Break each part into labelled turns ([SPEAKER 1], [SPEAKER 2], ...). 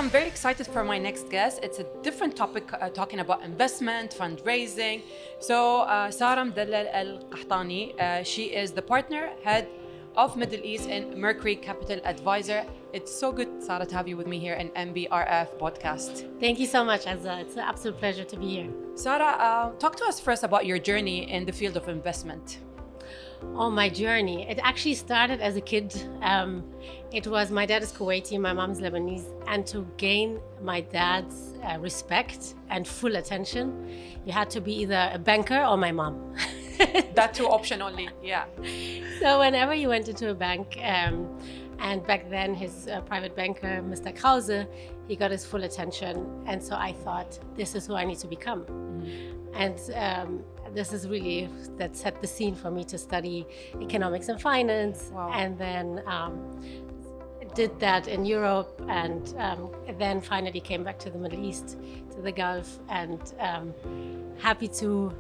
[SPEAKER 1] I'm very excited for my next guest. It's a different topic, talking about investment, fundraising. So, Sara Mdellel القحطاني, she is the partner, head of Middle East in Mercury Capital Advisor. It's so good, Sara, to have you with me here in MBRF podcast.
[SPEAKER 2] Thank you so much, Azza. It's an absolute pleasure to be here.
[SPEAKER 1] Sara, talk to us first about your journey in the field of investment.
[SPEAKER 2] Oh, my journey. It actually started as a kid. It was, my dad is Kuwaiti, my mom's Lebanese. And to gain my dad's respect and full attention, you had to be either a banker or my mom.
[SPEAKER 1] That two option only, yeah.
[SPEAKER 2] So whenever you went into a bank, and back then his private banker, Mr. Krause, he got his full attention. And so I thought, this is who I need to become. Mm-hmm. And this is really, that set the scene for me to study economics and finance.
[SPEAKER 1] Wow.
[SPEAKER 2] And then did that in Europe, and then finally came back to the Middle East, to the Gulf, and happy to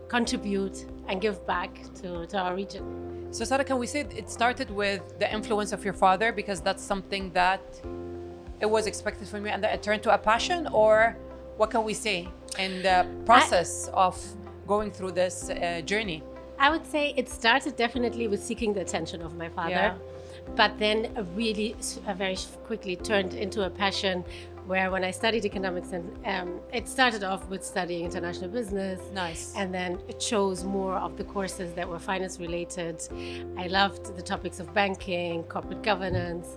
[SPEAKER 2] contribute and give back to our region.
[SPEAKER 1] So Sara, can we say it started with the influence of your father, because that's something that it was expected from you and that it turned to a passion, or what can we say in the process of going through this journey?
[SPEAKER 2] I would say it started definitely with seeking the attention of my father, but then really very quickly turned into a passion, where when I studied economics, and it started off with studying international business.
[SPEAKER 1] Nice.
[SPEAKER 2] And then it chose more of the courses that were finance related. I loved the topics of banking, corporate governance.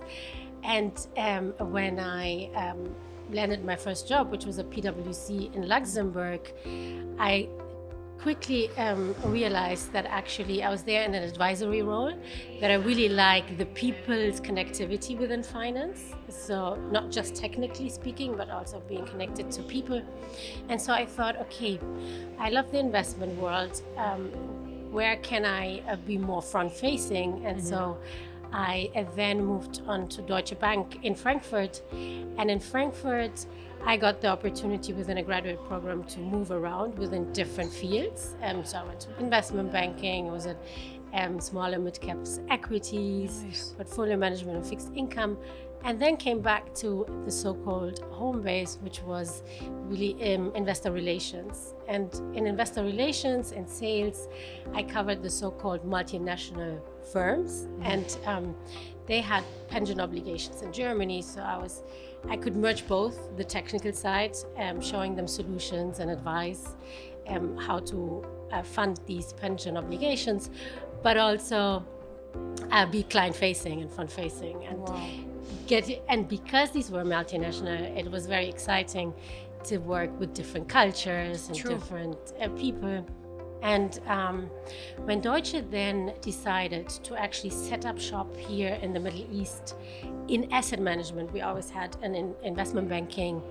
[SPEAKER 2] And when I landed my first job, which was a PwC in Luxembourg, I quickly realized that actually I was there in an advisory role, that I really like the people's connectivity within finance. So not just technically speaking, but also being connected to people. And so I thought, okay, I love the investment world. Where can I be more front-facing? And so I then moved on to Deutsche Bank in Frankfurt. And in Frankfurt, I got the opportunity within a graduate program to move around within different fields. So I went to investment banking, I was at small and mid-caps equities, nice. Portfolio management and fixed income, and then came back to the so-called home base, which was really investor relations. And in investor relations and sales, I covered the so-called multinational firms, and they had pension obligations in Germany, so I could merge both the technical side, showing them solutions and advice, how to fund these pension obligations, but also be client-facing and front-facing. And
[SPEAKER 1] wow.
[SPEAKER 2] And because these were multinational, it was very exciting to work with different cultures and different people. And when Deutsche then decided to actually set up shop here in the Middle East in asset management, we always had an investment banking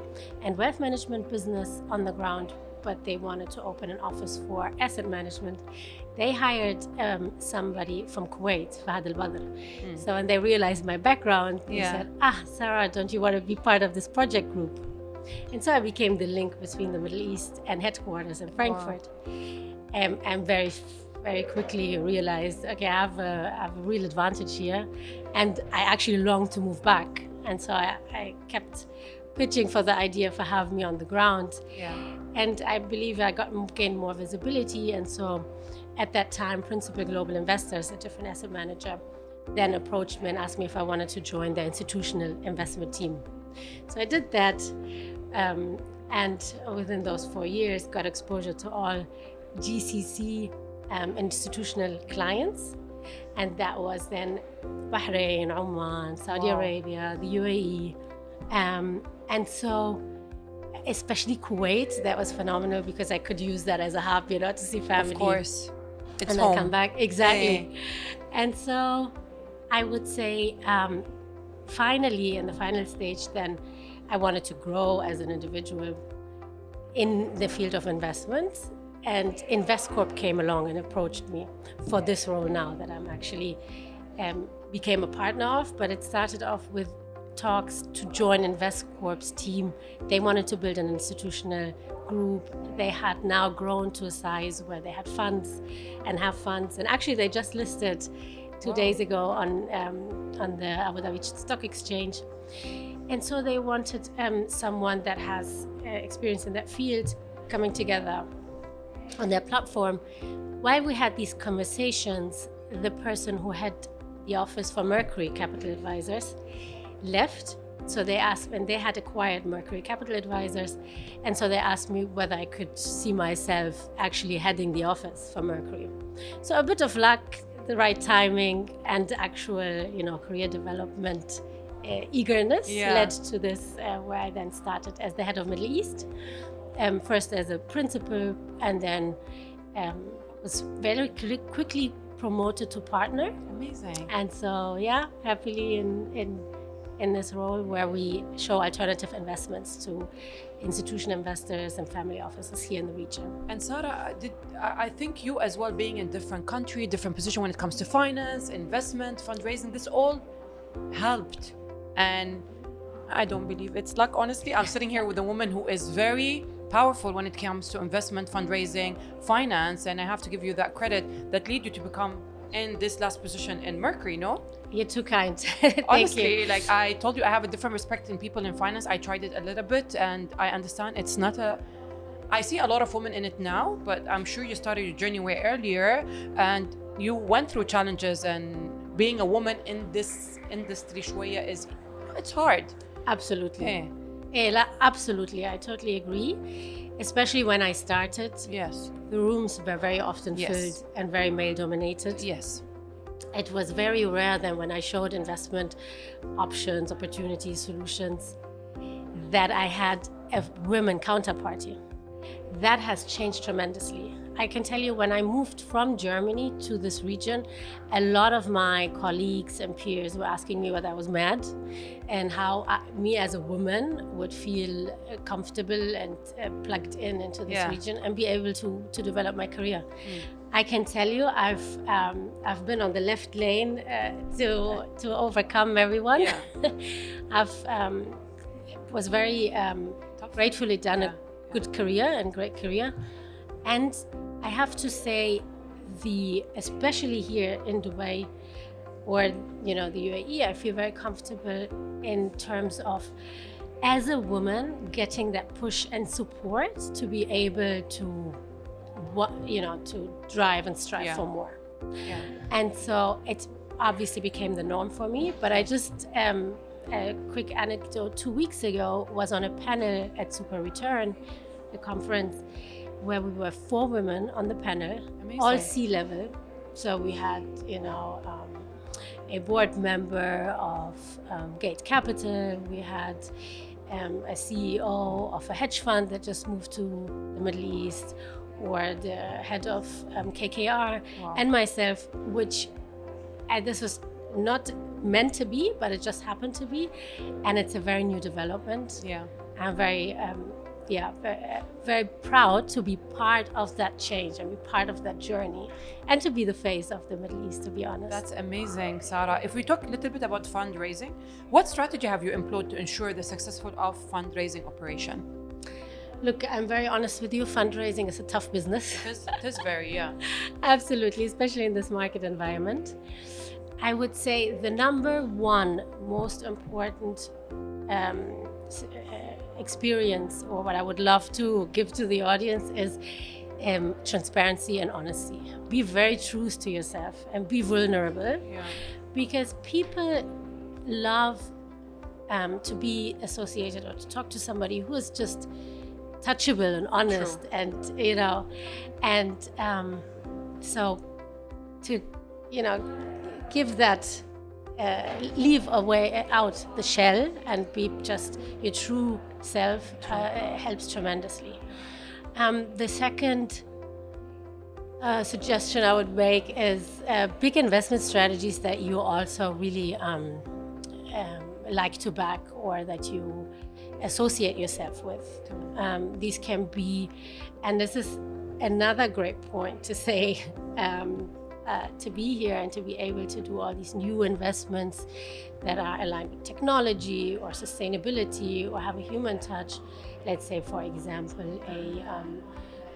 [SPEAKER 2] and wealth management business on the ground, but they wanted to open an office for asset management. They hired somebody from Kuwait, Fahad al-Badr. So when they realized my background, they said, Sarah, don't you want to be part of this project group? And so I became the link between the Middle East and headquarters in Frankfurt. Wow. And very, very quickly realized, okay, I have a real advantage here, and I actually longed to move back. And so I kept pitching for the idea for having me on the ground. Yeah. And I believe I gained more visibility. And so at that time, Principal Global Investors, a different asset manager, then approached me and asked me if I wanted to join their institutional investment team. So I did that. And within those 4 years, got exposure to all GCC institutional clients, and that was then Bahrain, Oman, Saudi Arabia, the UAE, and so especially Kuwait, that was phenomenal because I could use that as a hub, to see family.
[SPEAKER 1] Of course, it's
[SPEAKER 2] and
[SPEAKER 1] home.
[SPEAKER 2] then come back exactly. And so I would say finally in the final stage, then I wanted to grow as an individual in the field of investments. And InvestCorp came along and approached me for this role now that I'm actually became a partner of. But it started off with talks to join InvestCorp's team. They wanted to build an institutional group. They had now grown to a size where they had funds and have funds. And actually, they just listed 2 days ago on the Abu Dhabi Stock Exchange. And so they wanted someone that has experience in that field coming together on their platform. While we had these conversations, the person who had the office for Mérikóri Capital Advisors left. So they asked, and they had acquired Mérikóri Capital Advisors, and so they asked me whether I could see myself actually heading the office for Mérikóri. So a bit of luck, the right timing, and actual, career development eagerness led to this, where I then started as the head of Middle East, first as a principal, and then was very quickly promoted to partner.
[SPEAKER 1] Amazing.
[SPEAKER 2] And so, happily in this role where we show alternative investments to institutional investors and family offices here in the region.
[SPEAKER 1] And Sarah, I think you as well, being in different country, different position when it comes to finance, investment, fundraising, this all helped. And I don't believe it's luck, honestly. I'm sitting here with a woman who is very powerful when it comes to investment, fundraising, finance, and I have to give you that credit that lead you to become in this last position in Mérikóri, no?
[SPEAKER 2] You're too kind.
[SPEAKER 1] Honestly,
[SPEAKER 2] you.
[SPEAKER 1] like I told you, I have a different respect in people in finance. I tried it a little bit and I understand it's not I see a lot of women in it now, but I'm sure you started your journey way earlier and you went through challenges, and being a woman in this industry شوية it's hard.
[SPEAKER 2] Absolutely. Absolutely, I totally agree. Especially when I started.
[SPEAKER 1] Yes.
[SPEAKER 2] The rooms were very often filled and very male dominated.
[SPEAKER 1] Yes.
[SPEAKER 2] It was very rare that when I showed investment options, opportunities, solutions, that I had a women counterparty. That has changed tremendously. I can tell you, when I moved from Germany to this region, a lot of my colleagues and peers were asking me whether I was mad and how me as a woman would feel comfortable and plugged into this region and be able to develop my career. I can tell you, I've been on the left lane to overcome everyone. Yeah. I've was very gratefully done a good career and great career. And I have to say, especially here in Dubai or the UAE, I feel very comfortable in terms of, as a woman, getting that push and support to be able to drive and strive for more. Yeah. And so it obviously became the norm for me. But I just a quick anecdote: 2 weeks ago was on a panel at Super Return, the conference, where we were 4 women on the panel. Amazing. All C-level. So we had, a board member of Gate Capital. We had a CEO of a hedge fund that just moved to the Middle East, or the head of KKR, and myself, which this was not meant to be, but it just happened to be. And it's a very new development. Yeah. I'm very very proud to be part of that change and be part of that journey and to be the face of the Middle East, to be honest.
[SPEAKER 1] That's amazing, Sarah. If we talk a little bit about fundraising, what strategy have you employed to ensure the successful of fundraising operation?
[SPEAKER 2] Look, I'm very honest with you, fundraising is a tough business.
[SPEAKER 1] It is very,
[SPEAKER 2] Absolutely, especially in this market environment. I would say the number one most important experience, or what I would love to give to the audience, is transparency and honesty. Be very true to yourself and be vulnerable, because people love to be associated or to talk to somebody who is just touchable and honest. True. And so to give that, leave out the shell and be just your true self helps tremendously. The second suggestion I would make is big investment strategies that you also really like to back, or that you associate yourself with. These can be, and this is another great point to say, to be here and to be able to do all these new investments that are aligned with technology or sustainability or have a human touch. Let's say, for example, a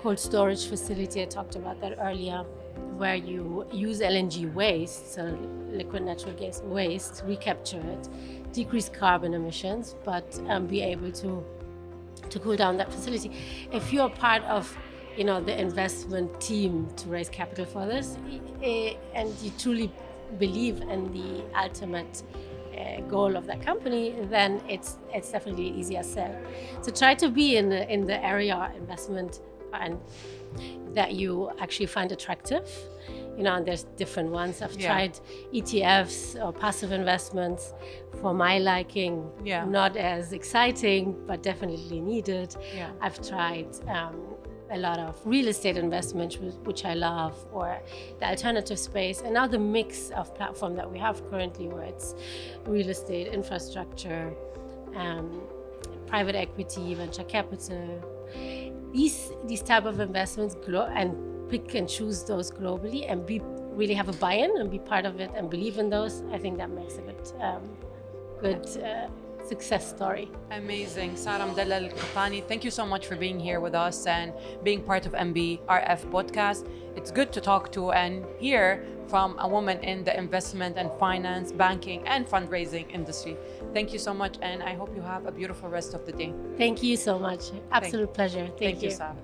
[SPEAKER 2] cold storage facility, I talked about that earlier, where you use LNG waste, so liquid natural gas waste, recapture it, decrease carbon emissions, but be able to cool down that facility. If you're part of the investment team to raise capital for this, and you truly believe in the ultimate goal of that company, then it's definitely an easier sell. So try to be in the area investment and that you actually find attractive. And there's different ones. I've tried ETFs or passive investments. For my liking, not as exciting, but definitely needed. I've tried a lot of real estate investments, which I love, or the alternative space. And now the mix of platform that we have currently, where it's real estate, infrastructure, private equity, venture capital. These type of investments and pick and choose those globally and really have a buy-in and be part of it and believe in those. I think that makes a good success story.
[SPEAKER 1] Amazing. Sara Mdellel القحطاني, thank you so much for being here with us and being part of MBRF podcast. It's good to talk to and hear from a woman in the investment and finance, banking and fundraising industry. Thank you so much, and I hope you have a beautiful rest of the day.
[SPEAKER 2] Thank you so much. Absolute pleasure. Thank you,
[SPEAKER 1] Sara.